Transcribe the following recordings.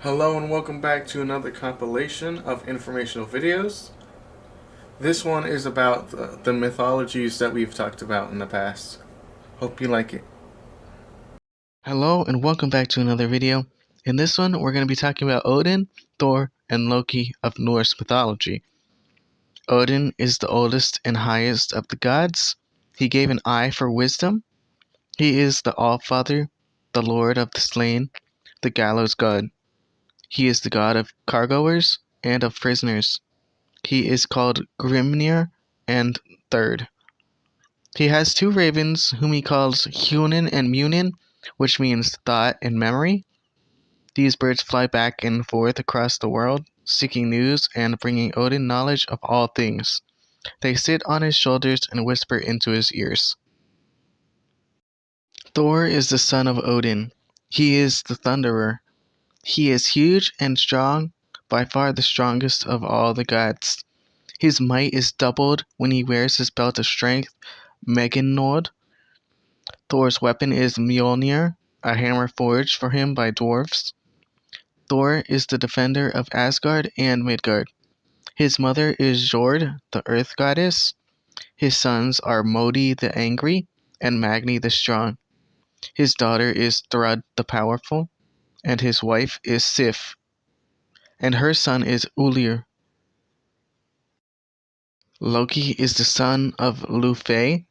Hello and welcome back to another compilation of informational videos. This one is about the mythologies that we've talked about in the past. Hope you like it. Hello and welcome back to another video. In this one, we're going to be talking about Odin, Thor, and Loki of Norse mythology. Odin is the oldest and highest of the gods. He gave an eye for wisdom. He is the All-Father, the Lord of the slain, the gallows god. He is the god of cargoers and of prisoners. He is called Grimnir and Third. He has two ravens whom he calls Hunin and Munin, which means thought and memory. These birds fly back and forth across the world, seeking news and bringing Odin knowledge of all things. They sit on his shoulders and whisper into his ears. Thor is the son of Odin. He is the Thunderer. He is huge and strong, by far the strongest of all the gods. His might is doubled when he wears his belt of strength, Megannod. Thor's weapon is Mjolnir, a hammer forged for him by dwarfs. Thor is the defender of Asgard and Midgard. His mother is Jord, the earth goddess. His sons are Modi the angry and Magni the strong. His daughter is Thrud the powerful, and his wife is Sif, and her son is Ulir. Loki is the son of Laufey,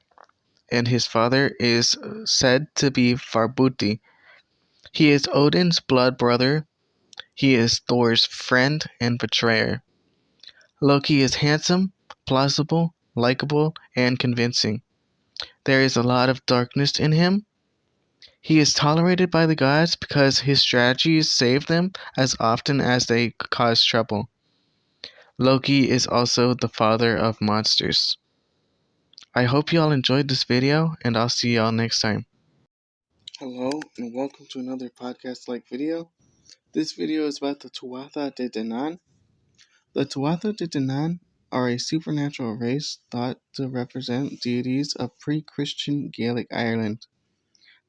and his father is said to be Farbuti. He is Odin's blood brother. He is Thor's friend and betrayer. Loki is handsome, plausible, likable, and convincing. There is a lot of darkness in him. He is tolerated by the gods because his strategies save them as often as they cause trouble. Loki is also the father of monsters. I hope you all enjoyed this video, and I'll see y'all next time. Hello and welcome to another podcast-like video. This video is about the Tuatha de Danann. The Tuatha de Danann are a supernatural race thought to represent deities of pre-Christian Gaelic Ireland.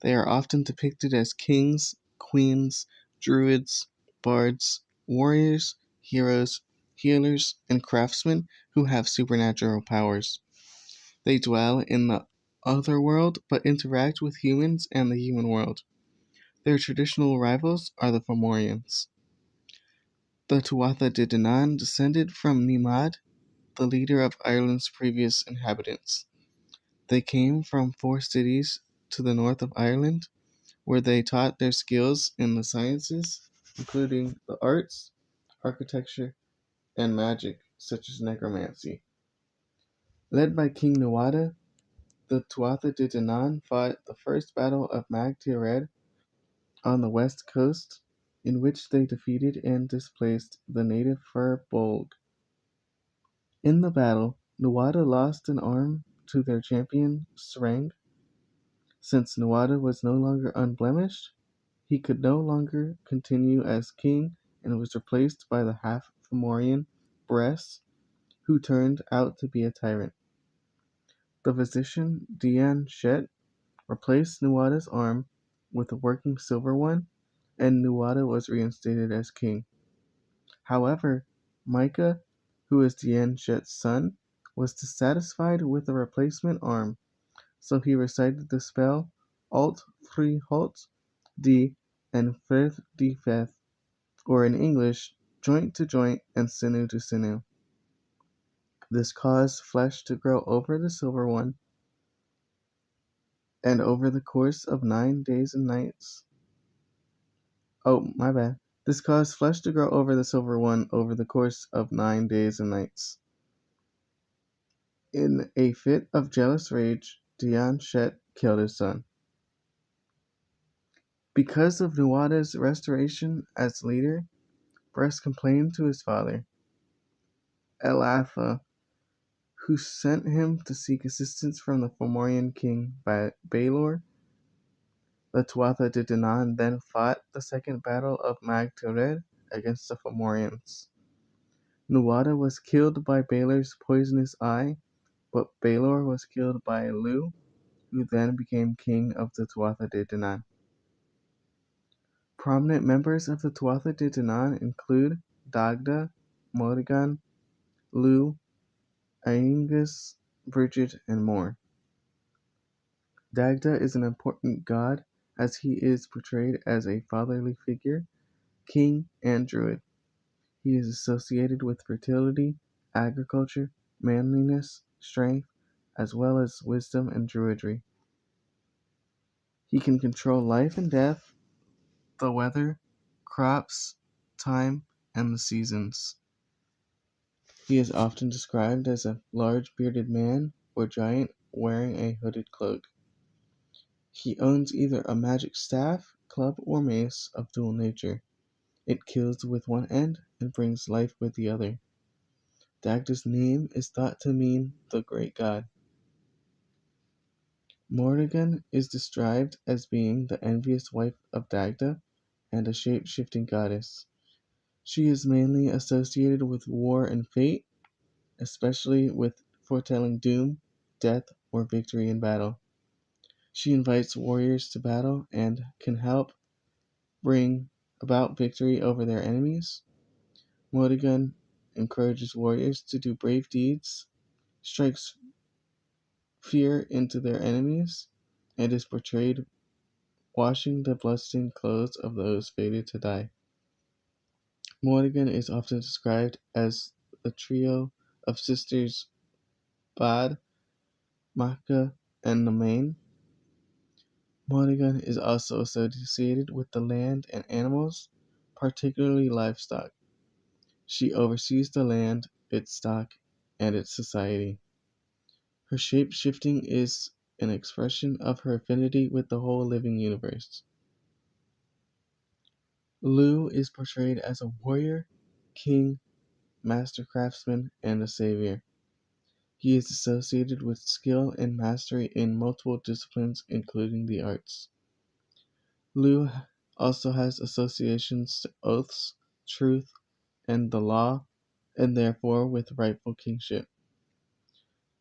They are often depicted as kings, queens, druids, bards, warriors, heroes, healers, and craftsmen who have supernatural powers. They dwell in the otherworld but interact with humans and the human world. Their traditional rivals are the Fomorians. The Tuatha de Danann descended from Nimad, the leader of Ireland's previous inhabitants. They came from 4 cities to the north of Ireland, where they taught their skills in the sciences, including the arts, architecture, and magic, such as necromancy. Led by King Nuada, the Tuatha de Danann fought the First Battle of Mag Tíred on the west coast, in which they defeated and displaced the native Fir Bolg. In the battle, Nuada lost an arm to their champion Sreng. Since Nuada was no longer unblemished, he could no longer continue as king and was replaced by the half-Fomorian Bress, who turned out to be a tyrant. The physician Dian Shet replaced Nuada's arm with a working silver one, and Nuada was reinstated as king. However, Micah, who is Dian Shet's son, was dissatisfied with the replacement arm, so he recited the spell Alt Free Halt D and Firth D Feth, or in English, joint to joint and sinew to sinew. This caused flesh to grow over the silver one, and over the course of 9 days and nights. Oh, my bad. This caused flesh to grow over the silver one over the course of 9 days and nights. In a fit of jealous rage, Dian Shet killed his son. Because of Nuada's restoration as leader, Bress complained to his father, L.A.D, who sent him to seek assistance from the Fomorian king Balor. The Tuatha de Danann then fought the second battle of Mag Tíred against the Fomorians. Nuada was killed by Balor's poisonous eye, but Balor was killed by Lu, who then became king of the Tuatha de Danann. Prominent members of the Tuatha de Danann include Dagda, Morrigan, Lugh, Aengus, Bridget, and more. Dagda is an important god as he is portrayed as a fatherly figure, king, and druid. He is associated with fertility, agriculture, manliness, strength, as well as wisdom and druidry. He can control life and death, the weather, crops, time, and the seasons. He is often described as a large bearded man or giant wearing a hooded cloak. He owns either a magic staff, club, or mace of dual nature. It kills with one end and brings life with the other. Dagda's name is thought to mean the great god. Morrigan is described as being the envious wife of Dagda and a shape-shifting goddess. She is mainly associated with war and fate, especially with foretelling doom, death, or victory in battle. She invites warriors to battle and can help bring about victory over their enemies. Morrigan encourages warriors to do brave deeds, strikes fear into their enemies, and is portrayed washing the bloodstained clothes of those fated to die. Morrigan is often described as a trio of sisters Bad, Macha, and Namain. Morrigan is also associated with the land and animals, particularly livestock. She oversees the land, its stock, and its society. Her shape-shifting is an expression of her affinity with the whole living universe. Lugh is portrayed as a warrior, king, master craftsman, and a savior. He is associated with skill and mastery in multiple disciplines, including the arts. Lugh also has associations to oaths, truth, and the law, and therefore with rightful kingship.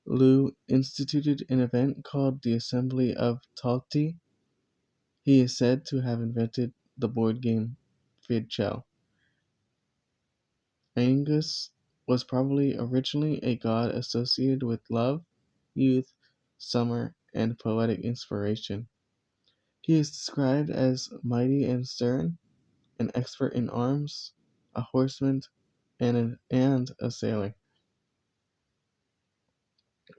Lugh instituted an event called the Assembly of Talti. He is said to have invented the board game Fidchel. Aengus was probably originally a god associated with love, youth, summer, and poetic inspiration. He is described as mighty and stern, an expert in arms, a horseman, and a sailor.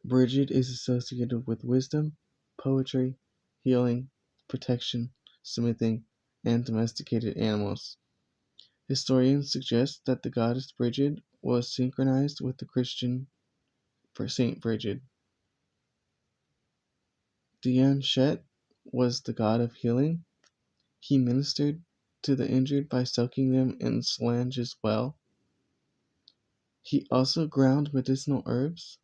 Bridget is associated with wisdom, poetry, healing, protection, smithing, and domesticated animals. Historians suggest that the goddess Bridget was synchronized with the Christian for Saint Bridget. Dian Shet was the god of healing. He ministered to the injured by soaking them in Solange's well. He also ground medicinal herbs.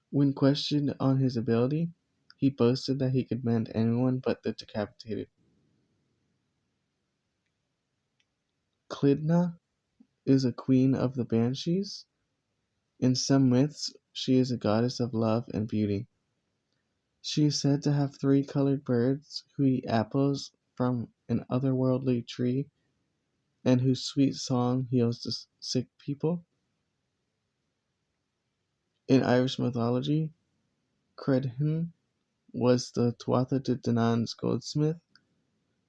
When questioned on his ability, he boasted that he could mend anyone but the decapitated. Clydna is a queen of the Banshees. In some myths, she is a goddess of love and beauty. She is said to have three colored birds who eat apples from an otherworldly tree and whose sweet song heals the sick people. In Irish mythology, Credhin was the Tuatha de Danann's goldsmith,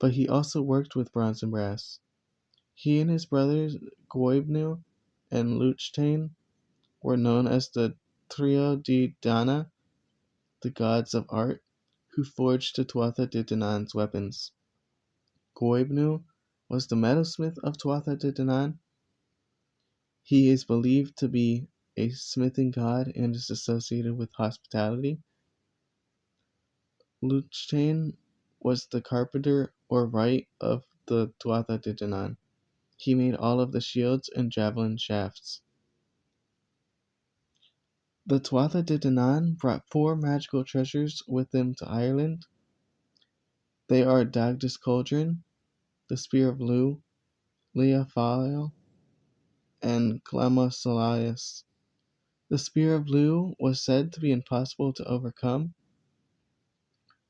but he also worked with bronze and brass. He and his brothers Goibniu and Luchtain were known as the Trio de Danann, the gods of art, who forged the Tuatha de Danann's weapons. Goibniu was the metalsmith of Tuatha de Danann. He is believed to be a smithing god and is associated with hospitality. Luchtain was the carpenter or wright of the Tuatha de Danann. He made all of the shields and javelin shafts. The Tuatha de Danann brought four magical treasures with them to Ireland. They are Dagda's cauldron, the spear of Lugh, Leafail, and Glamosalius. The spear of Lugh was said to be impossible to overcome.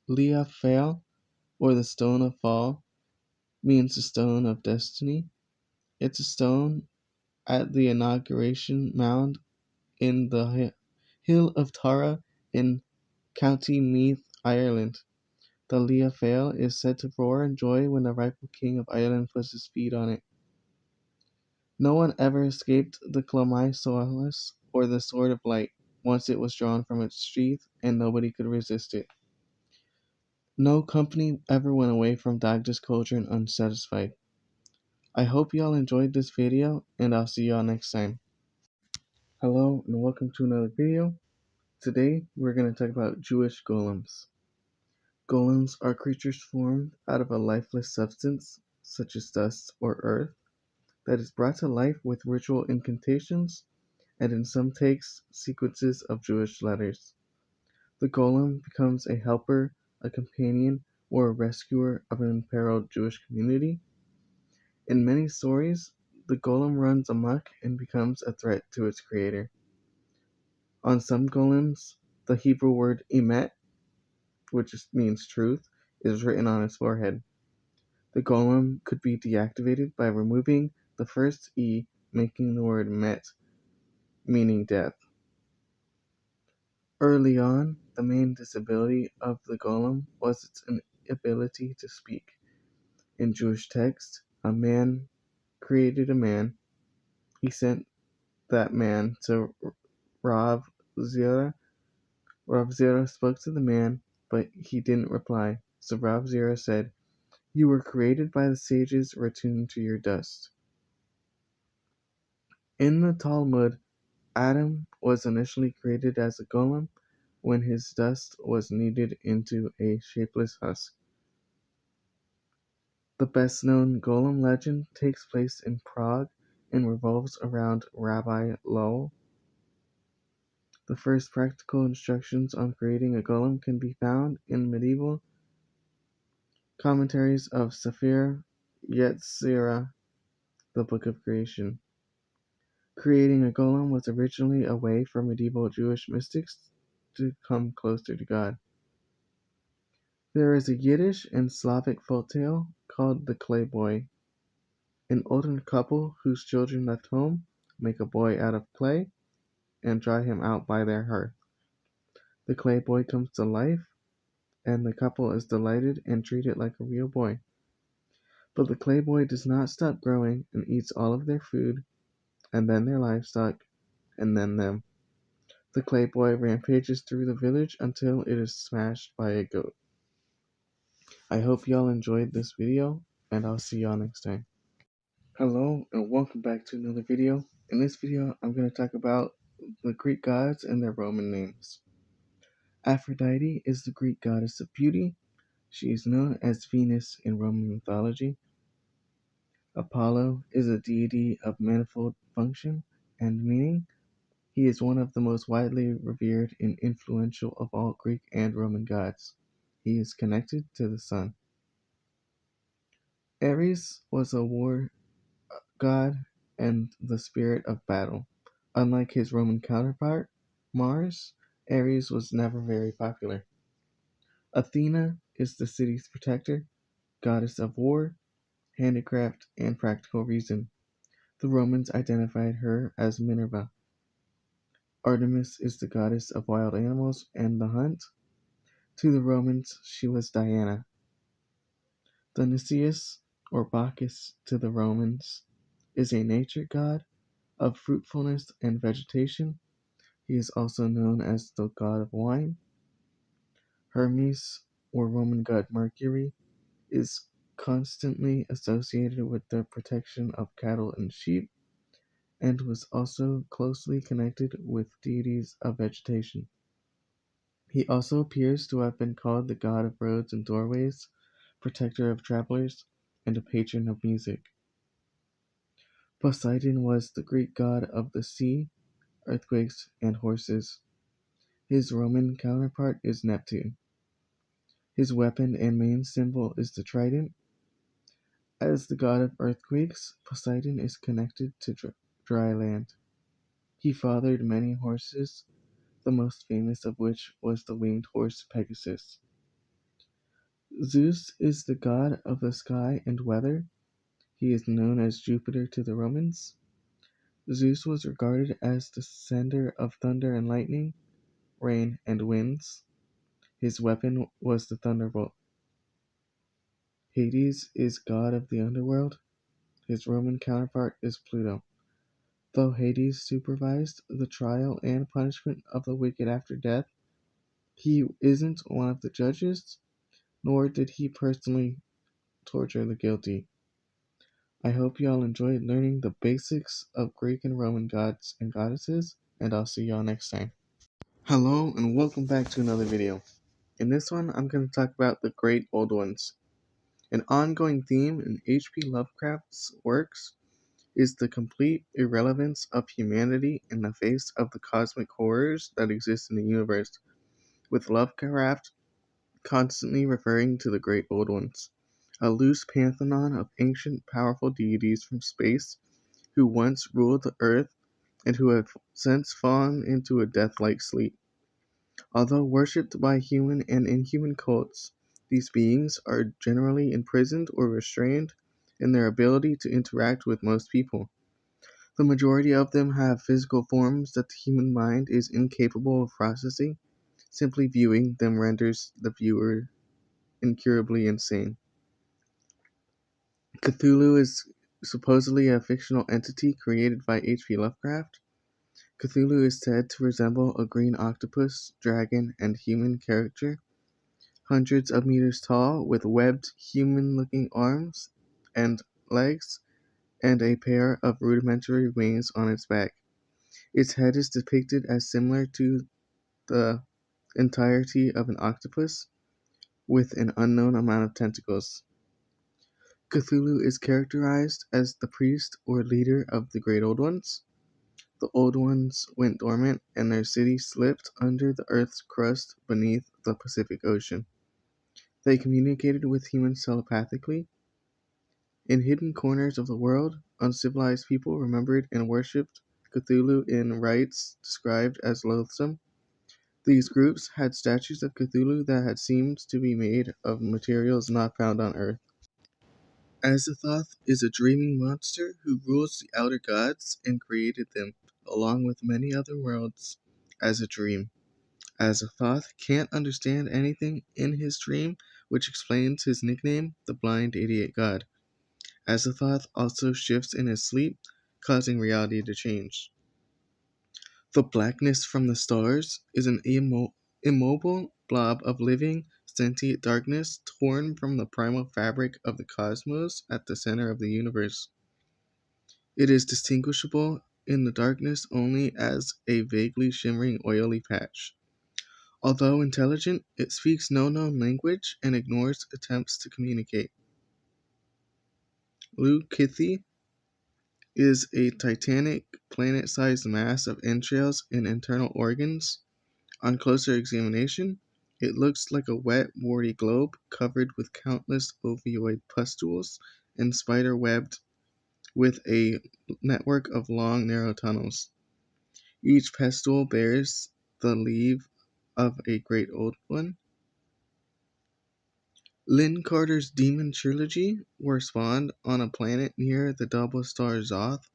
Leafail, or the stone of fall, means the stone of destiny. It's a stone at the inauguration mound in the hill of Tara in County Meath, Ireland. The Lia Fail is said to roar in joy when the rightful king of Ireland puts his feet on it. No one ever escaped the Clomai or the Sword of Light once it was drawn from its sheath, and nobody could resist it. No company ever went away from Dagda's cauldron unsatisfied. I hope y'all enjoyed this video, and I'll see y'all next time. Hello, and welcome to another video. Today, we're going to talk about Jewish golems. Golems are creatures formed out of a lifeless substance, such as dust or earth, that is brought to life with ritual incantations and in some takes sequences of Jewish letters. The golem becomes a helper, a companion, or a rescuer of an imperiled Jewish community. In many stories, the golem runs amok and becomes a threat to its creator. On some golems, the Hebrew word emet, which means truth, is written on its forehead. The golem could be deactivated by removing the first E, making the word met, meaning death. Early on, the main disability of the golem was its inability to speak. In Jewish texts, a man created a man. He sent that man to Rav Zera. Rav Zera spoke to the man, but he didn't reply. So Rav Zera said, "You were created by the sages, return to your dust." In the Talmud, Adam was initially created as a golem when his dust was kneaded into a shapeless husk. The best-known golem legend takes place in Prague and revolves around Rabbi Lowell. The first practical instructions on creating a golem can be found in medieval commentaries of Sefer Yetzirah, the Book of Creation. Creating a golem was originally a way for medieval Jewish mystics to come closer to God. There is a Yiddish and Slavic folktale called the Clay Boy. An older couple whose children left home make a boy out of clay and dry him out by their hearth. The clay boy comes to life, and the couple is delighted and treat it like a real boy. But the clay boy does not stop growing and eats all of their food, and then their livestock, and then them. The clay boy rampages through the village until it is smashed by a goat. I hope y'all enjoyed this video, and I'll see y'all next time. Hello, and welcome back to another video. In this video, I'm going to talk about the Greek gods and their Roman names. Aphrodite is the Greek goddess of beauty. She is known as Venus in Roman mythology. Apollo is a deity of manifold function and meaning. He is one of the most widely revered and influential of all Greek and Roman gods. He is connected to the sun. Ares was a war god and the spirit of battle. Unlike his Roman counterpart, Mars, Ares was never very popular. Athena is the city's protector, goddess of war, handicraft, and practical reason. The Romans identified her as Minerva. Artemis is the goddess of wild animals and the hunt. To the Romans, she was Diana. Dionysius, or Bacchus to the Romans, is a nature god of fruitfulness and vegetation. He is also known as the god of wine. Hermes, or Roman god Mercury, is constantly associated with the protection of cattle and sheep, and was also closely connected with deities of vegetation. He also appears to have been called the god of roads and doorways, protector of travelers, and a patron of music. Poseidon was the Greek god of the sea, earthquakes, and horses. His Roman counterpart is Neptune. His weapon and main symbol is the trident. As the god of earthquakes, Poseidon is connected to dry land. He fathered many horses, the most famous of which was the winged horse Pegasus. Zeus is the god of the sky and weather. He is known as Jupiter to the Romans. Zeus was regarded as the sender of thunder and lightning, rain and winds. His weapon was the thunderbolt. Hades is god of the underworld. His Roman counterpart is Pluto. Though Hades supervised the trial and punishment of the wicked after death, he isn't one of the judges, nor did he personally torture the guilty. I hope y'all enjoyed learning the basics of Greek and Roman gods and goddesses, and I'll see y'all next time. Hello, and welcome back to another video. In this one, I'm going to talk about the Great Old Ones. An ongoing theme in H.P. Lovecraft's works is the complete irrelevance of humanity in the face of the cosmic horrors that exist in the universe, with Lovecraft constantly referring to the Great Old Ones, a loose pantheon of ancient powerful deities from space who once ruled the earth and who have since fallen into a death-like sleep. Although worshipped by human and inhuman cults, these beings are generally imprisoned or restrained in their ability to interact with most people. The majority of them have physical forms that the human mind is incapable of processing. Simply viewing them renders the viewer incurably insane. Cthulhu is supposedly a fictional entity created by H.P. Lovecraft. Cthulhu is said to resemble a green octopus, dragon, and human character, hundreds of meters tall, with webbed, human-looking arms and legs, and a pair of rudimentary wings on its back. Its head is depicted as similar to the entirety of an octopus, with an unknown amount of tentacles. Cthulhu is characterized as the priest or leader of the Great Old Ones. The Old Ones went dormant, and their city slipped under the Earth's crust beneath the Pacific Ocean. They communicated with humans telepathically. In hidden corners of the world, uncivilized people remembered and worshipped Cthulhu in rites described as loathsome. These groups had statues of Cthulhu that had seemed to be made of materials not found on Earth. Azathoth is a dreaming monster who rules the outer gods and created them, along with many other worlds, as a dream. Azathoth can't understand anything in his dream, which explains his nickname, the Blind Idiot God. Azathoth also shifts in his sleep, causing reality to change. The blackness from the stars is an immobile blob of living, sentient darkness torn from the primal fabric of the cosmos at the center of the universe. It is distinguishable in the darkness only as a vaguely shimmering oily patch. Although intelligent, it speaks no known language and ignores attempts to communicate. Lu-Kithi is a titanic, planet-sized mass of entrails and internal organs. On closer examination, it looks like a wet, warty globe covered with countless ovoid pustules and spider-webbed with a network of long, narrow tunnels. Each pustule bears the leaf of a great old one. Lynn Carter's Demon Trilogy were spawned on a planet near the double star Zoth.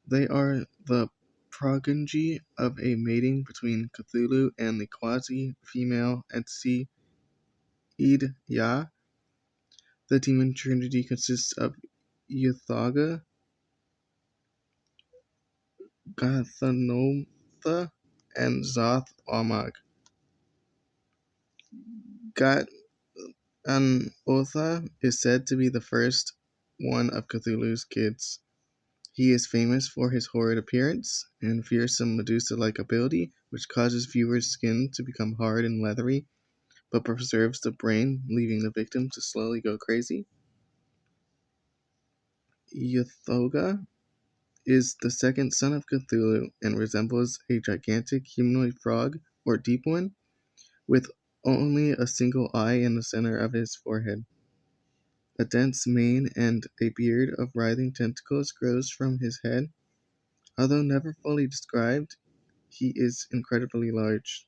They are the progeny of a mating between Cthulhu and the quasi-female entity Id-Ya. The demon trinity consists of Ythoga, Ghathanotha, and Zoth-Amag. Ghathanotha is said to be the first one of Cthulhu's kids. He is famous for his horrid appearance and fearsome Medusa-like ability, which causes viewers' skin to become hard and leathery, but preserves the brain, leaving the victim to slowly go crazy. Ythoga is the second son of Cthulhu and resembles a gigantic humanoid frog, or deep one, with only a single eye in the center of his forehead. A dense mane and a beard of writhing tentacles grows from his head. Although never fully described, he is incredibly large.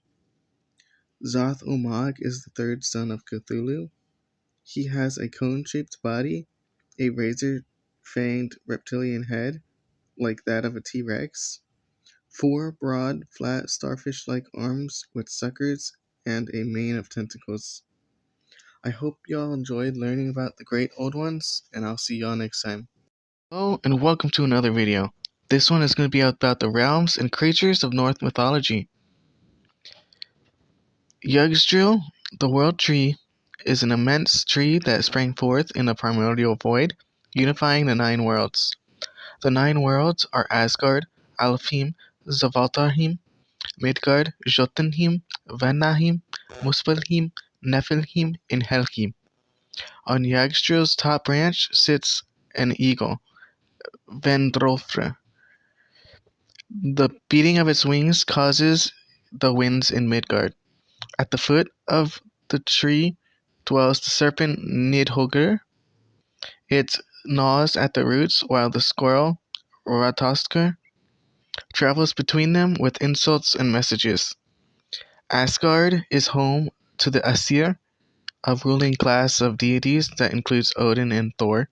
Zoth Umag is the third son of Cthulhu. He has a cone-shaped body, a razor-fanged reptilian head, like that of a T-Rex, four broad, flat, starfish-like arms with suckers, and a mane of tentacles. I hope y'all enjoyed learning about the great old ones, and I'll see y'all next time. Hello and welcome to another video. This one is going to be about the realms and creatures of Norse mythology. Yggdrasil, the world tree, is an immense tree that sprang forth in the primordial void, unifying the nine worlds. The nine worlds are Asgard, Alfheim, Svartalfheim, Midgard, Jotunheim, Vanaheim, Muspelheim, Niflheim, and Helheim. On Yggdrasil's top branch sits an eagle, Vendrofre. The beating of its wings causes the winds in Midgard. At the foot of the tree dwells the serpent Nidhogger. It gnaws at the roots while the squirrel Ratatoskr travels between them with insults and messages. Asgard is home to the Aesir, a ruling class of deities that includes Odin and Thor.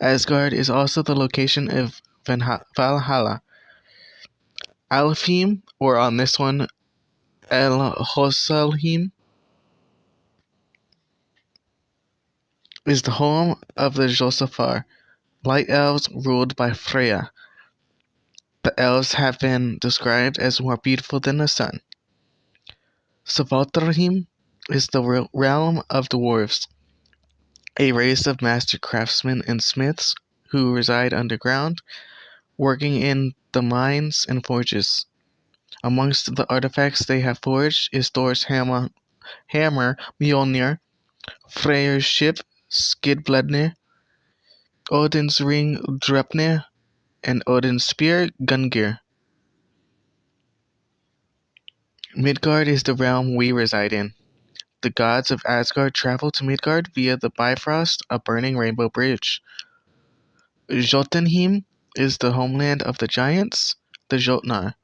Asgard is also the location of Valhalla. Alfheim, or on this one, El is the home of the Josafar, light elves ruled by Freya. The elves have been described as more beautiful than the sun. Svartalfheim is the realm of dwarves, a race of master craftsmen and smiths who reside underground, working in the mines and forges. Amongst the artifacts they have forged is Thor's hammer Mjolnir, Freyr's ship Skidbladnir, Odin's ring Draupnir, and Odin's spear Gungnir. Midgard is the realm we reside in. The gods of Asgard travel to Midgard via the Bifrost, a burning rainbow bridge. Jotunheim is the homeland of the giants, the Jotnar.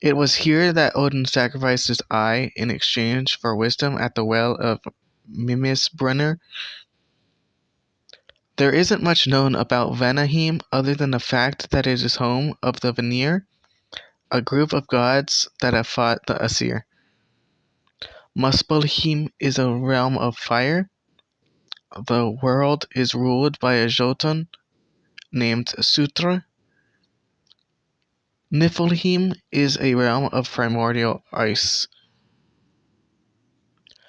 It was here that Odin sacrificed his eye in exchange for wisdom at the well of Mimisbrunner. There isn't much known about Vanaheim other than the fact that it is home of the Vanir, a group of gods that have fought the Aesir. Muspelheim is a realm of fire. The world is ruled by a Jotun named Sutra. Niflheim is a realm of primordial ice.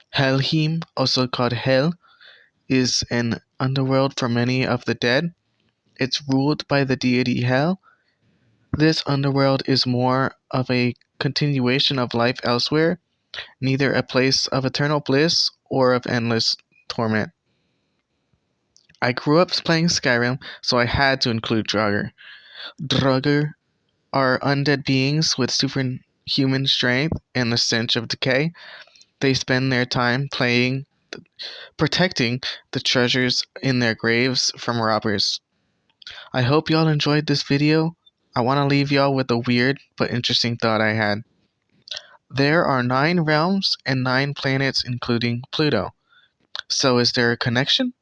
Helheim, also called Hel, is an underworld for many of the dead. It's ruled by the deity Hel. This underworld is more of a continuation of life elsewhere, neither a place of eternal bliss or of endless torment. I grew up playing Skyrim, so I had to include Draugr. Draugr are undead beings with superhuman strength and the stench of decay. They spend their time protecting the treasures in their graves from robbers. I hope y'all enjoyed this video. I want to leave y'all with a weird but interesting thought I had. There are 9 realms and 9 planets including Pluto. So is there a connection?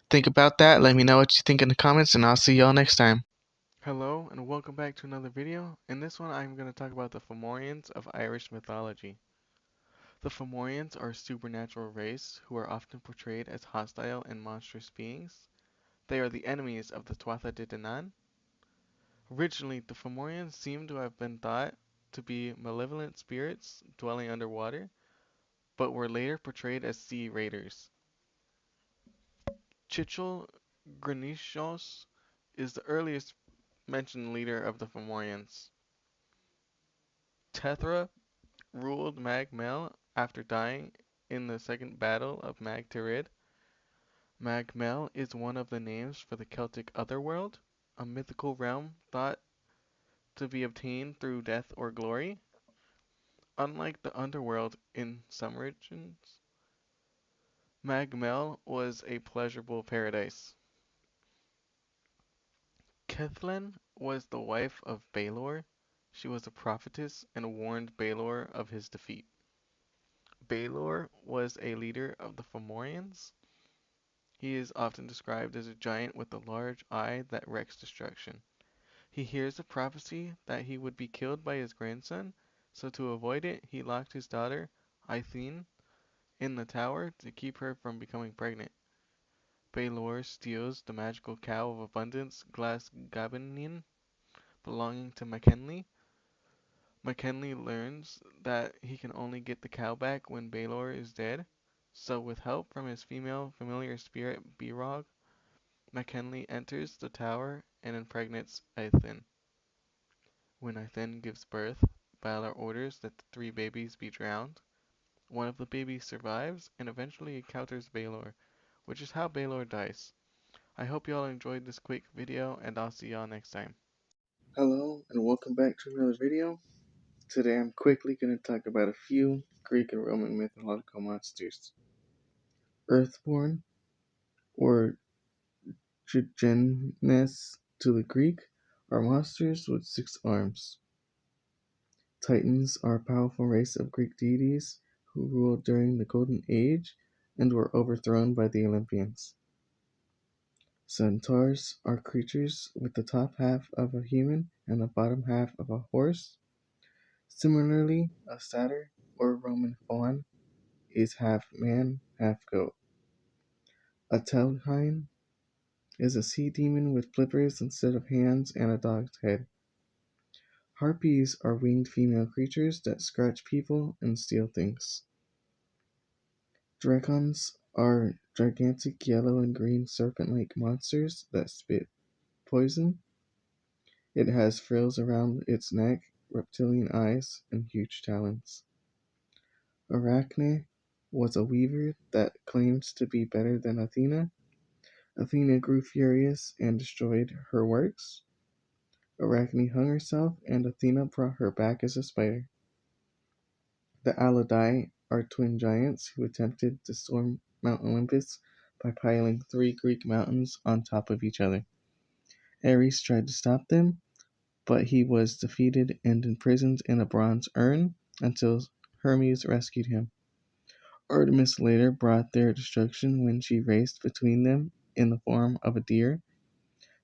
Think about that, let me know what you think in the comments, and I'll see y'all next time. Hello and welcome back to another video. In this one I'm going to talk about the Fomorians of Irish mythology. The Fomorians are a supernatural race who are often portrayed as hostile and monstrous beings. They are the enemies of the Tuatha de Danann. Originally, the Fomorians seem to have been thought to be malevolent spirits dwelling underwater, but were later portrayed as sea raiders. Chichel Granishos is the earliest mentioned leader of the Fomorians. Tethra ruled Mag Mell after dying in the Second Battle of Mag Tirid. Mag Mell is one of the names for the Celtic Otherworld, a mythical realm thought to be obtained through death or glory. Unlike the underworld in some regions, Mag Mell was a pleasurable paradise. Cethlen was the wife of Balor. She was a prophetess and warned Balor of his defeat. Balor was a leader of the Fomorians. He is often described as a giant with a large eye that wreaks destruction. He hears a prophecy that he would be killed by his grandson, so to avoid it, he locked his daughter, Aithne, in the tower to keep her from becoming pregnant. Balor steals the magical cow of abundance, Glas Gabanin, belonging to McKinley. McKinley learns that he can only get the cow back when Balor is dead, so with help from his female familiar spirit Birog, McKinley enters the tower and impregnates Aithne. When Aithne gives birth, Balor orders that the three babies be drowned. One of the babies survives and eventually encounters Balor, which is how Balor dies. I hope y'all enjoyed this quick video and I'll see y'all next time. Hello, and welcome back to another video. Today I'm quickly going to talk about a few Greek and Roman mythological monsters. Earthborn, or Trigenes to the Greek, are monsters with 6 arms. Titans are a powerful race of Greek deities who ruled during the Golden Age and were overthrown by the Olympians. Centaurs are creatures with the top half of a human and the bottom half of a horse. Similarly, a satyr, or Roman faun, is half man, half goat. A telhine is a sea demon with flippers instead of hands and a dog's head. Harpies are winged female creatures that scratch people and steal things. Dragons are gigantic yellow and green serpent-like monsters that spit poison. It has frills around its neck, reptilian eyes, and huge talons. Arachne was a weaver that claimed to be better than Athena. Athena grew furious and destroyed her works. Arachne hung herself, and Athena brought her back as a spider. The L.A.D are twin giants who attempted to storm Mount Olympus by piling 3 Greek mountains on top of each other. Ares tried to stop them, but he was defeated and imprisoned in a bronze urn until Hermes rescued him. Artemis later brought their destruction when she raced between them in the form of a deer.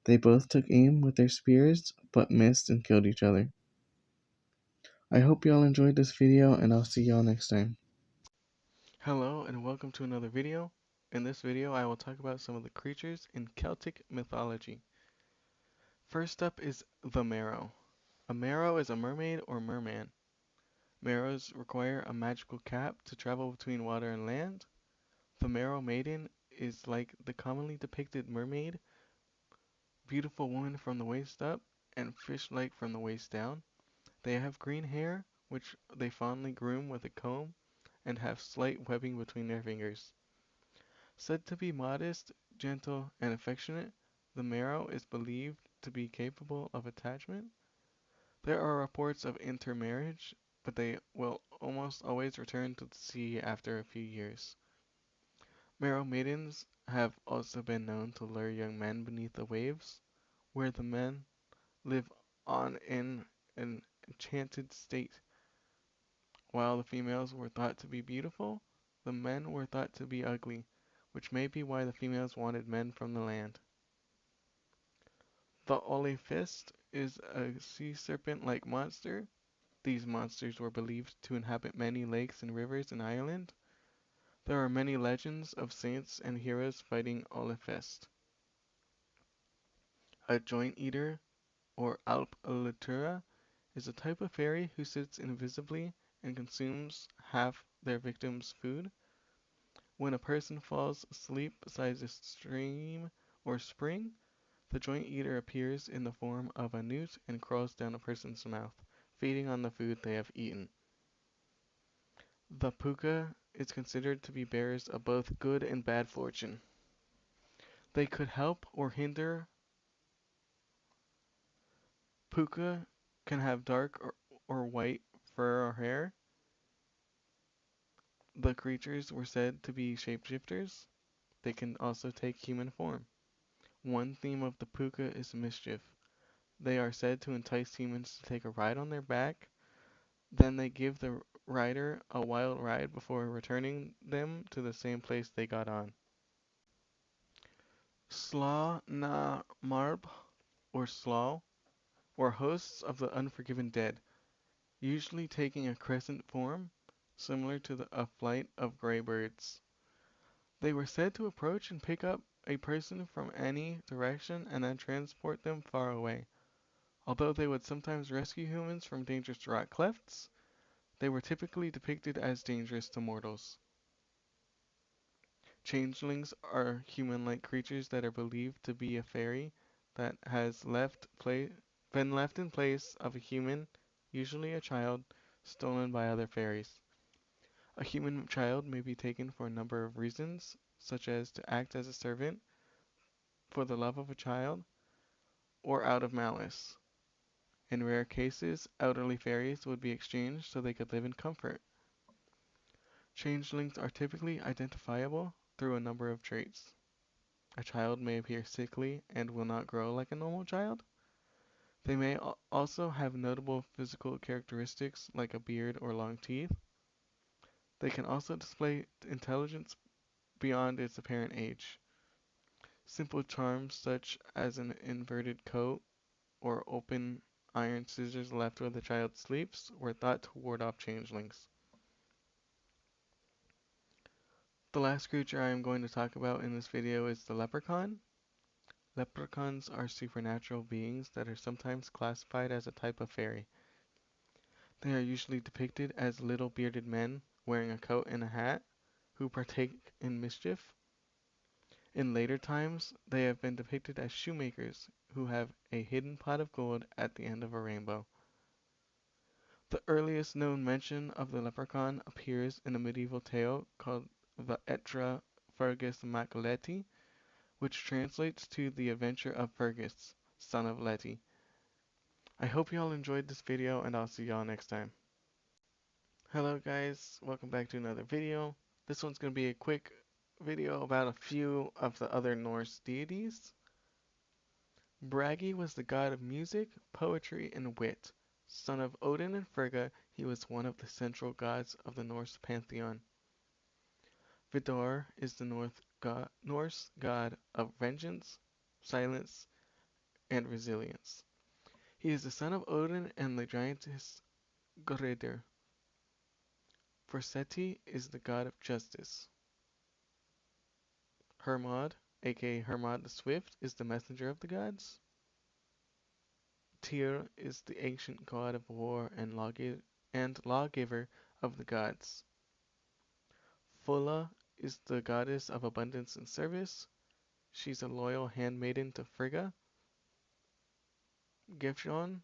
They both took aim with their spears, but missed and killed each other. I hope y'all enjoyed this video, and I'll see y'all next time. Hello and welcome to another video. In this video I will talk about some of the creatures in Celtic mythology. First up is the Merrow. A Merrow is a mermaid or merman. Merrows require a magical cap to travel between water and land. The Merrow maiden is like the commonly depicted mermaid, beautiful woman from the waist up and fish-like from the waist down. They have green hair, which they fondly groom with a comb, and have slight webbing between their fingers. Said to be modest, gentle, and affectionate, the Merrow is believed to be capable of attachment. There are reports of intermarriage, but they will almost always return to the sea after a few years. Merrow maidens have also been known to lure young men beneath the waves, where the men live on in an enchanted state. While the females were thought to be beautiful, the men were thought to be ugly, which may be why the females wanted men from the land. The Olifist is a sea serpent-like monster. These monsters were believed to inhabit many lakes and rivers in Ireland. There are many legends of saints and heroes fighting Olifist. A joint eater, or Alp Elytra, is a type of fairy who sits invisibly and consumes half their victim's food. When a person falls asleep beside a stream or spring, the joint eater appears in the form of a newt and crawls down a person's mouth, feeding on the food they have eaten. The puka is considered to be bearers of both good and bad fortune. They could help or hinder. Puka can have dark or white fur or hair. The creatures were said to be shapeshifters. They can also take human form. One theme of the puka is mischief. They are said to entice humans to take a ride on their back. Then they give the rider a wild ride before returning them to the same place they got on. Sla na Marb, or Slaw, were hosts of the unforgiven dead, usually taking a crescent form, similar to a flight of gray birds. They were said to approach and pick up a person from any direction and then transport them far away. Although they would sometimes rescue humans from dangerous rock clefts, they were typically depicted as dangerous to mortals. Changelings are human-like creatures that are believed to be a fairy that has been left in place of a human, usually a child, stolen by other fairies. A human child may be taken for a number of reasons, such as to act as a servant, for the love of a child, or out of malice. In rare cases, elderly fairies would be exchanged so they could live in comfort. Changelings are typically identifiable through a number of traits. A child may appear sickly and will not grow like a normal child. They may also have notable physical characteristics like a beard or long teeth. They can also display intelligence beyond its apparent age. Simple charms such as an inverted coat or open iron scissors left where the child sleeps were thought to ward off changelings. The last creature I am going to talk about in this video is the leprechaun. Leprechauns are supernatural beings that are sometimes classified as a type of fairy. They are usually depicted as little bearded men wearing a coat and a hat who partake in mischief. In later times, they have been depicted as shoemakers who have a hidden pot of gold at the end of a rainbow. The earliest known mention of the leprechaun appears in a medieval tale called the Etra Fergus mac Leti, which translates to the adventure of Fergus, son of Leti. I hope you all enjoyed this video and I'll see y'all next time. Hello guys, welcome back to another video. This one's going to be a quick video about a few of the other Norse deities. Bragi was the god of music, poetry, and wit. Son of Odin and Frigga, he was one of the central gods of the Norse pantheon. Vidar is the Norse god of vengeance, silence, and resilience. He is the son of Odin and the giantess Gridr. Forseti is the god of justice. Hermod, aka Hermod the Swift, is the messenger of the gods. Tyr is the ancient god of war and lawgiver of the gods. Fulla is the goddess of abundance and service. She's a loyal handmaiden to Frigga. Gefjon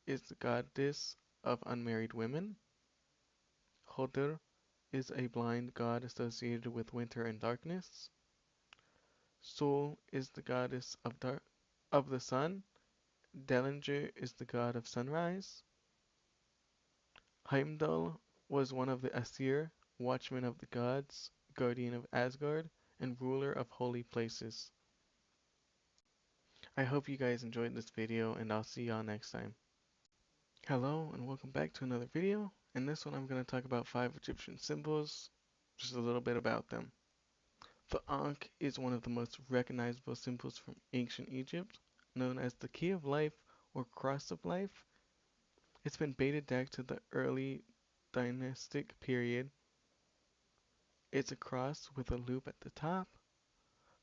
is the goddess of unmarried women. Hodr is a blind god associated with winter and darkness. Sol is the goddess of the sun. Dalinger is the god of sunrise. Heimdall was one of the Aesir, watchman of the gods, guardian of Asgard, and ruler of holy places. I hope you guys enjoyed this video and I'll see y'all next time. Hello and welcome back to another video. In this one I'm going to talk about 5 Egyptian symbols, just a little bit about them. The Ankh is one of the most recognizable symbols from ancient Egypt, known as the Key of Life or Cross of Life. It's been dated back to the early dynastic period. It's a cross with a loop at the top.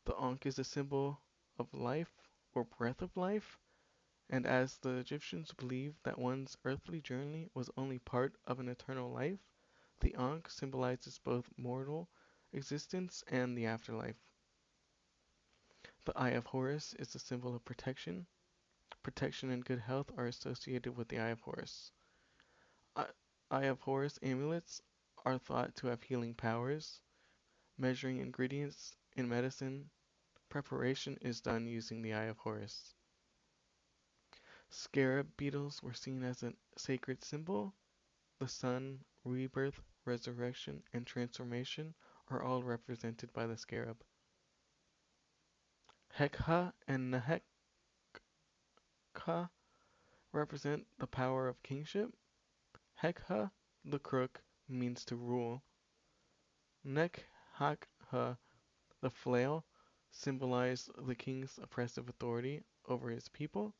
The Ankh is a symbol of life or breath of life, and as the Egyptians believed that one's earthly journey was only part of an eternal life, the Ankh symbolizes both mortal existence and the afterlife. The Eye of Horus is a symbol of protection. Protection and good health are associated with the Eye of Horus. Eye of Horus amulets are thought to have healing powers. Measuring ingredients in medicine preparation is done using the Eye of Horus. Scarab beetles were seen as a sacred symbol. The sun, rebirth, resurrection, and transformation are all represented by the scarab. Hekha and Nehekha represent the power of kingship. Hekha, the crook, means to rule. Nek-hak-ha, the flail, symbolized the king's oppressive authority over his people.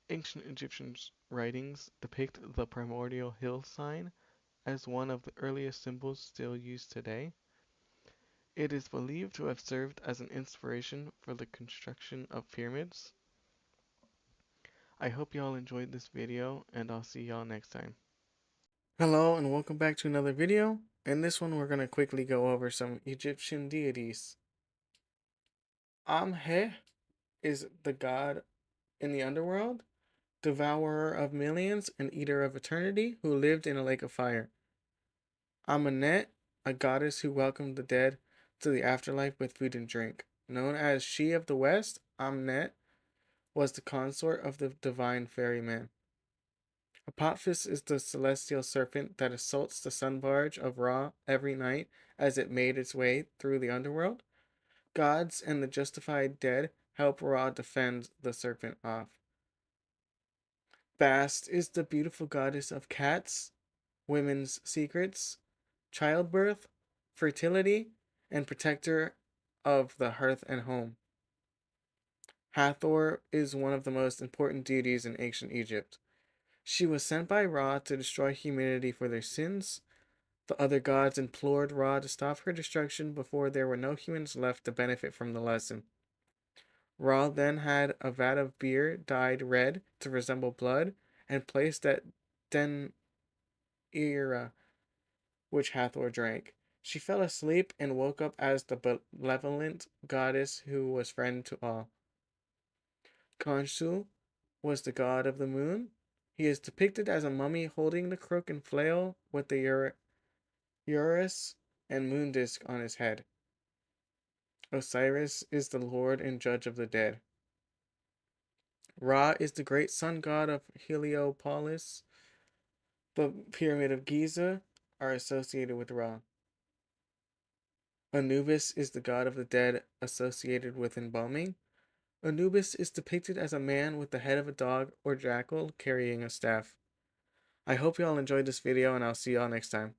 Ancient Egyptian writings depict the primordial hill sign as one of the earliest symbols still used today. It is believed to have served as an inspiration for the construction of pyramids. I hope y'all enjoyed this video, and I'll see y'all next time. Hello and welcome back to another video. In this one we're going to quickly go over some Egyptian deities. Amhe is the god in the underworld, devourer of millions and eater of eternity, who lived in a lake of fire. Amenet, a goddess who welcomed the dead to the afterlife with food and drink. Known as She of the West, Amenet was the consort of the divine ferryman. Apophis is the celestial serpent that assaults the sun barge of Ra every night as it made its way through the underworld. Gods and the justified dead help Ra defend the serpent off. Bast is the beautiful goddess of cats, women's secrets, childbirth, fertility, and protector of the hearth and home. Hathor is one of the most important deities in ancient Egypt. She was sent by Ra to destroy humanity for their sins. The other gods implored Ra to stop her destruction before there were no humans left to benefit from the lesson. Ra then had a vat of beer dyed red to resemble blood and placed at Den Ira, which Hathor drank. She fell asleep and woke up as the benevolent goddess who was friend to all. Khonshu was the god of the moon. He is depicted as a mummy holding the crook and flail with the Urus and moon disk on his head. Osiris is the lord and judge of the dead. Ra is the great sun god of Heliopolis. The Pyramid of Giza are associated with Ra. Anubis is the god of the dead associated with embalming. Anubis is depicted as a man with the head of a dog or jackal carrying a staff. I hope y'all enjoyed this video and I'll see y'all next time.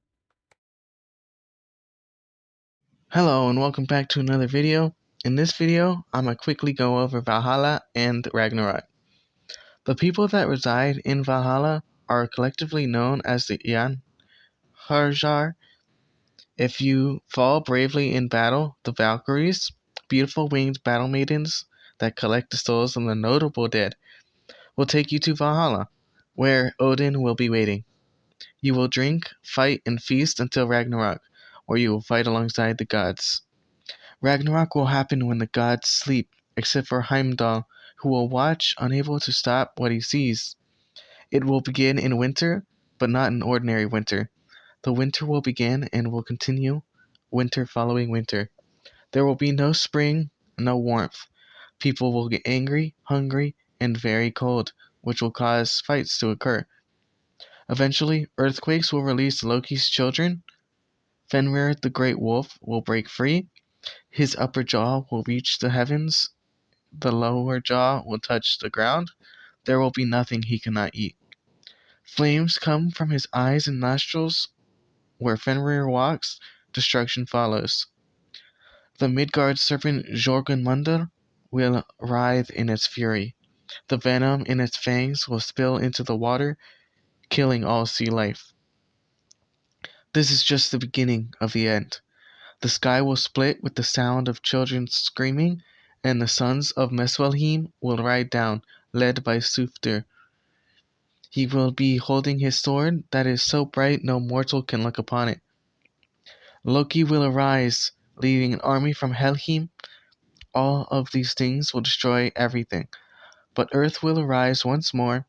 Hello and welcome back to another video. In this video, I'm going to quickly go over Valhalla and Ragnarok. The people that reside in Valhalla are collectively known as the Harjar. If you fall bravely in battle, the Valkyries, beautiful winged battle maidens that collect the souls of the notable dead, will take you to Valhalla, where Odin will be waiting. You will drink, fight, and feast until Ragnarok, where you will fight alongside the gods. Ragnarok will happen when the gods sleep, except for Heimdall, who will watch, unable to stop what he sees. It will begin in winter, but not an ordinary winter. The winter will begin and will continue, winter following winter. There will be no spring, no warmth. People will get angry, hungry, and very cold, which will cause fights to occur. Eventually, earthquakes will release Loki's children. Fenrir the Great Wolf will break free. His upper jaw will reach the heavens. The lower jaw will touch the ground. There will be nothing he cannot eat. Flames come from his eyes and nostrils. Where Fenrir walks, destruction follows. The Midgard serpent Jorgunmundr will writhe in its fury. The venom in its fangs will spill into the water, killing all sea life. This is just the beginning of the end. The sky will split with the sound of children screaming, and the sons of Meswalheim will ride down, led by Sufdir. He will be holding his sword that is so bright no mortal can look upon it. Loki will arise, leading an army from Helheim. All of these things will destroy everything. But Earth will arise once more.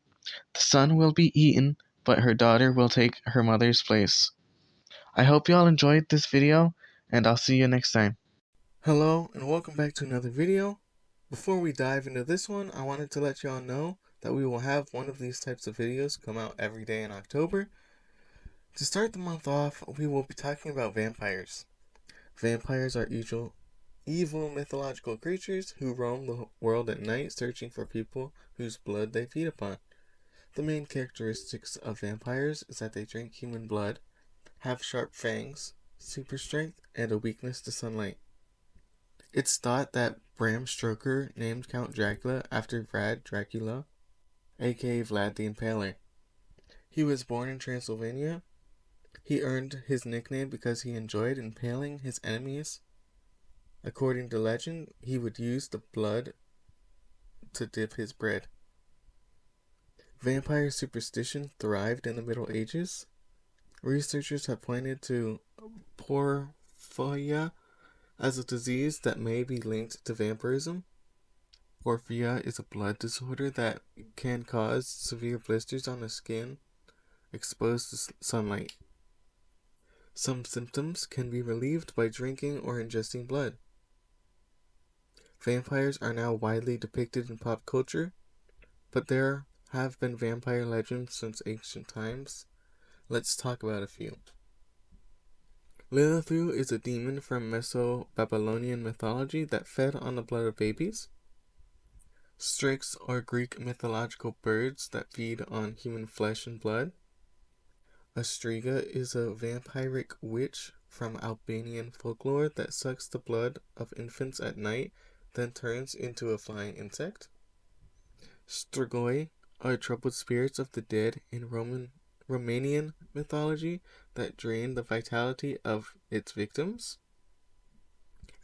The sun will be eaten, but her daughter will take her mother's place. I hope y'all enjoyed this video, and I'll see you next time. Hello and welcome back to another video. Before we dive into this one, I wanted to let y'all know that we will have one of these types of videos come out every day in October. To start the month off, we will be talking about vampires. Vampires are evil mythological creatures who roam the world at night searching for people whose blood they feed upon. The main characteristics of vampires is that they drink human blood, have sharp fangs, super strength, and a weakness to sunlight. It's thought that Bram Stoker named Count Dracula after Vlad Dracula, aka Vlad the Impaler. He was born in Transylvania. He earned his nickname because he enjoyed impaling his enemies. According to legend, he would use the blood to dip his bread. Vampire superstition thrived in the Middle Ages. Researchers have pointed to porphyria as a disease that may be linked to vampirism. Porphyria is a blood disorder that can cause severe blisters on the skin exposed to sunlight. Some symptoms can be relieved by drinking or ingesting blood. Vampires are now widely depicted in pop culture, but there have been vampire legends since ancient times. Let's talk about a few. Lilith is a demon from Meso-Babylonian mythology that fed on the blood of babies. Strix are Greek mythological birds that feed on human flesh and blood. Astriga is a vampiric witch from Albanian folklore that sucks the blood of infants at night, then turns into a flying insect. Strigoi are troubled spirits of the dead in Romanian mythology that drain the vitality of its victims.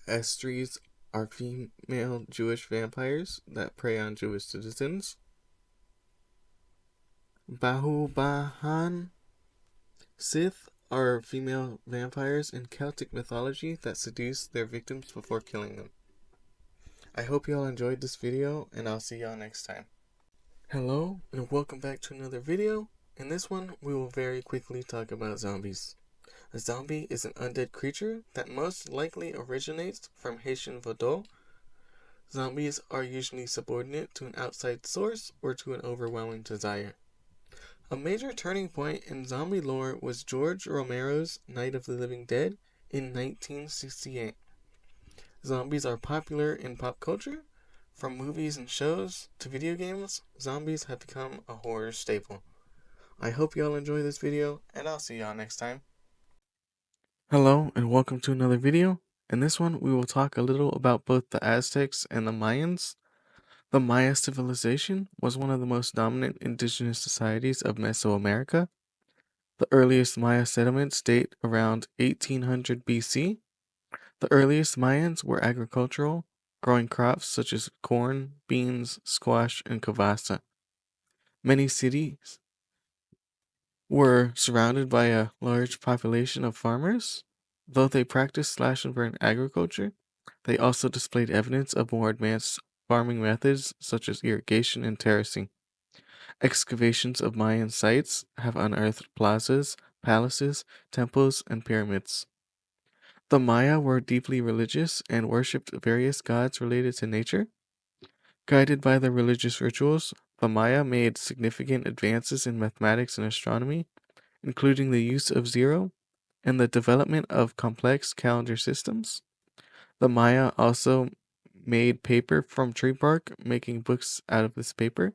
Estries are female Jewish vampires that prey on Jewish citizens. Bahubahan Sith are female vampires in Celtic mythology that seduce their victims before killing them. I hope you all enjoyed this video, and I'll see y'all next time. Hello, and welcome back to another video. In this one, we will very quickly talk about zombies. A zombie is an undead creature that most likely originates from Haitian Vodou. Zombies are usually subordinate to an outside source or to an overwhelming desire. A major turning point in zombie lore was George Romero's Night of the Living Dead in 1968. Zombies are popular in pop culture. From movies and shows to video games, zombies have become a horror staple. I hope y'all enjoy this video, and I'll see y'all next time. Hello, and welcome to another video. In this one, we will talk a little about both the Aztecs and the Mayans. The Maya civilization was one of the most dominant indigenous societies of Mesoamerica. The earliest Maya settlements date around 1800 BC. The earliest Mayans were agricultural, growing crops such as corn, beans, squash, and kavasa. Many cities were surrounded by a large population of farmers. Though they practiced slash and burn agriculture, they also displayed evidence of more advanced farming methods such as irrigation and terracing. Excavations of Mayan sites have unearthed plazas, palaces, temples, and pyramids. The Maya were deeply religious and worshipped various gods related to nature. Guided by their religious rituals, the Maya made significant advances in mathematics and astronomy, including the use of zero and the development of complex calendar systems. The Maya also made paper from tree bark, making books out of this paper.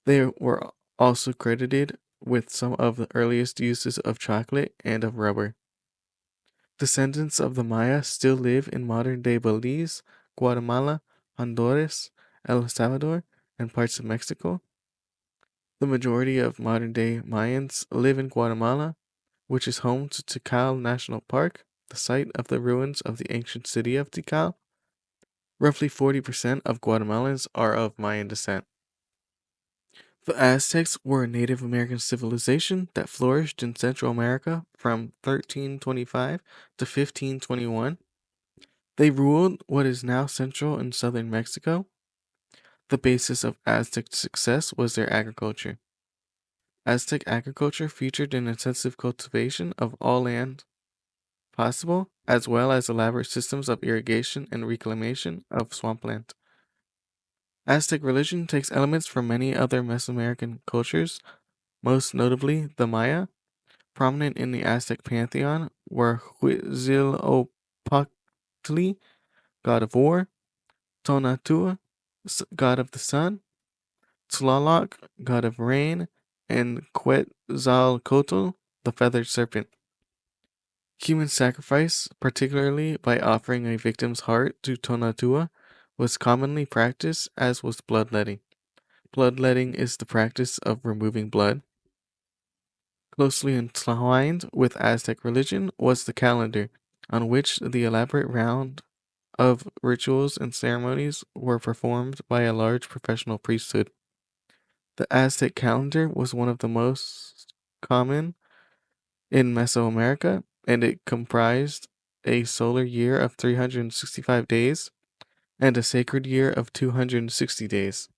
They were also credited with some of the earliest uses of chocolate and of rubber. Descendants of the Maya still live in modern-day Belize, Guatemala, Honduras, El Salvador, and parts of Mexico. The majority of modern-day Mayans live in Guatemala, which is home to Tikal National Park, the site of the ruins of the ancient city of Tikal. Roughly 40% of Guatemalans are of Mayan descent. The Aztecs were a Native American civilization that flourished in Central America from 1325 to 1521. They ruled what is now central and southern Mexico. The basis of Aztec success was their agriculture. Aztec agriculture featured an intensive cultivation of all land possible, as well as elaborate systems of irrigation and reclamation of swampland. Aztec religion takes elements from many other Mesoamerican cultures, most notably the Maya. Prominent in the Aztec pantheon were Huitzilopochtli, god of war, Tonatiuh, god of the sun, Tlaloc, god of rain, and Quetzalcoatl, the feathered serpent. Human sacrifice, particularly by offering a victim's heart to Tonatiuh, was commonly practiced, as was bloodletting. Bloodletting is the practice of removing blood. Closely entwined with Aztec religion was the calendar, on which the elaborate round of rituals and ceremonies were performed by a large professional priesthood. The Aztec calendar was one of the most common in Mesoamerica, and it comprised a solar year of 365 days and a sacred year of 260 days.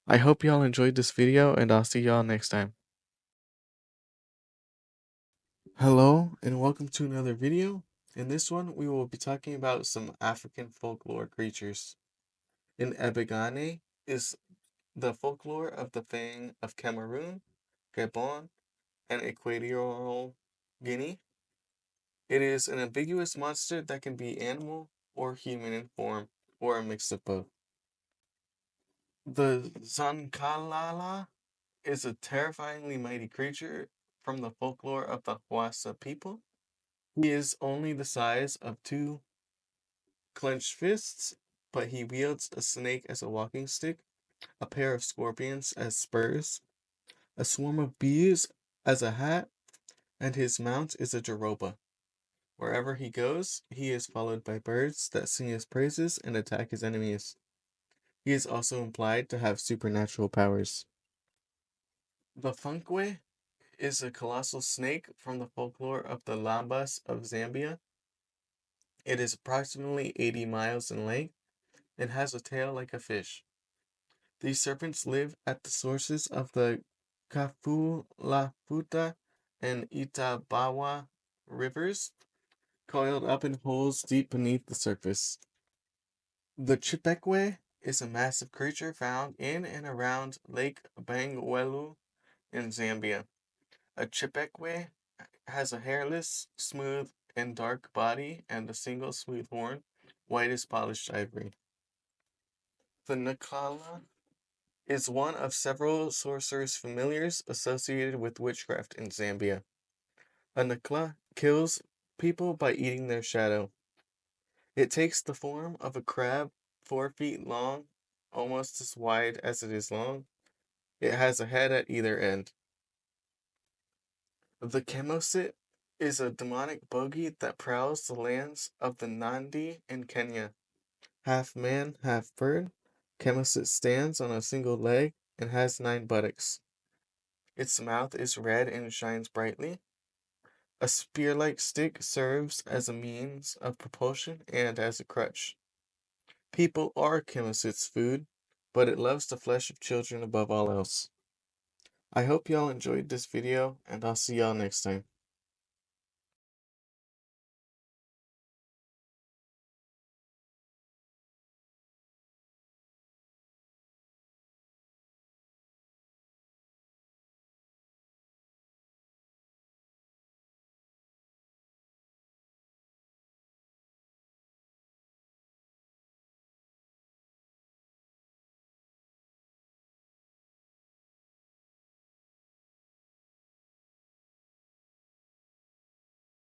I hope y'all enjoyed this video, and I'll see y'all next time. Hello, and welcome to another video. In this one, we will be talking about some African folklore creatures. In Ebegane is the folklore of the Fang of Cameroon, Gabon, and Equatorial Guinea. It is an ambiguous monster that can be animal or human in form, or a mix of both. The Zankalala is a terrifyingly mighty creature from the folklore of the Hausa people. He is only the size of two clenched fists, but he wields a snake as a walking stick, a pair of scorpions as spurs, a swarm of bees as a hat, and his mount is a jaroba. Wherever he goes, he is followed by birds that sing his praises and attack his enemies. He is also implied to have supernatural powers. The Funkwe is a colossal snake from the folklore of the Lambas of Zambia. It is approximately 80 miles in length and has a tail like a fish. These serpents live at the sources of the Kafulafuta and Itabawa rivers, coiled up in holes deep beneath the surface. The Chipekwe is a massive creature found in and around Lake Bangweulu in Zambia. A Chipekwe has a hairless, smooth, and dark body and a single smooth horn, white as polished ivory. The Nakala is one of several sorcerer's familiars associated with witchcraft in Zambia. A Nakla kills people by eating their shadow. It takes the form of a crab 4 feet long, almost as wide as it is long. It has a head at either end. The Chemosit is a demonic bogey that prowls the lands of the Nandi in Kenya. Half man, half bird, Chemosit stands on a single leg and has 9 buttocks. Its mouth is red and shines brightly. A spear-like stick serves as a means of propulsion and as a crutch. People are Chemosit's food, but it loves the flesh of children above all else. I hope y'all enjoyed this video, and I'll see y'all next time.